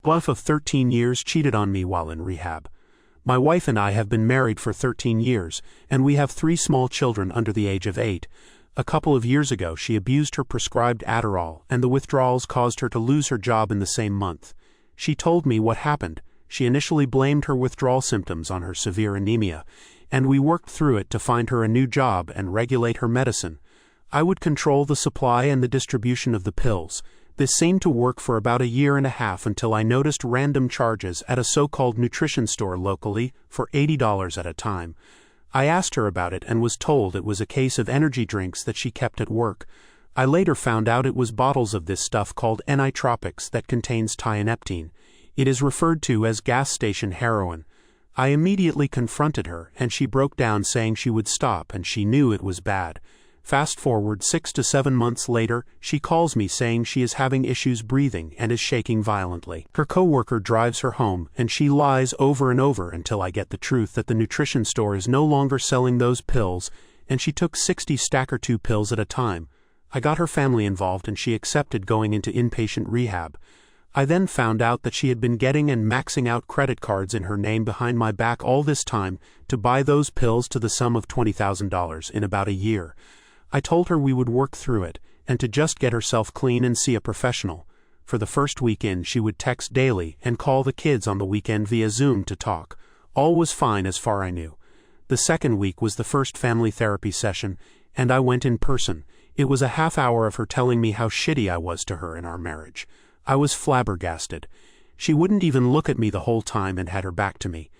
Bluff of 13 years cheated on me while in rehab. My wife and I have been married for 13 years, and we have 3 small children under the age of 8. A couple of years ago she abused her prescribed Adderall, and the withdrawals caused her to lose her job in the same month. She told me what happened. She initially blamed her withdrawal symptoms on her severe anemia, and we worked through it to find her a new job and regulate her medicine. I would control the supply and the distribution of the pills. This seemed to work for about a year and a half until I noticed random charges at a so-called nutrition store locally for $80 at a time. I asked her about it and was told it was a case of energy drinks that she kept at work. I later found out it was bottles of this stuff called Nitropics that contains tianeptine. It is referred to as gas station heroin. I immediately confronted her, and she broke down saying she would stop and she knew it was bad. Fast forward 6 to 7 months later, she calls me saying she is having issues breathing and is shaking violently. Her coworker drives her home, and she lies over and over until I get the truth that the nutrition store is no longer selling those pills, and she took 60 Stacker 2 pills at a time. I got her family involved and she accepted going into inpatient rehab. I then found out that she had been getting and maxing out credit cards in her name behind my back all this time to buy those pills to the sum of $20,000 in about a year. I told her we would work through it, and to just get herself clean and see a professional. For the first week in, she would text daily and call the kids on the weekend via Zoom to talk. All was fine as far I knew. The second week was the first family therapy session, and I went in person. It was a half hour of her telling me how shitty I was to her in our marriage. I was flabbergasted. She wouldn't even look at me the whole time and had her back to me.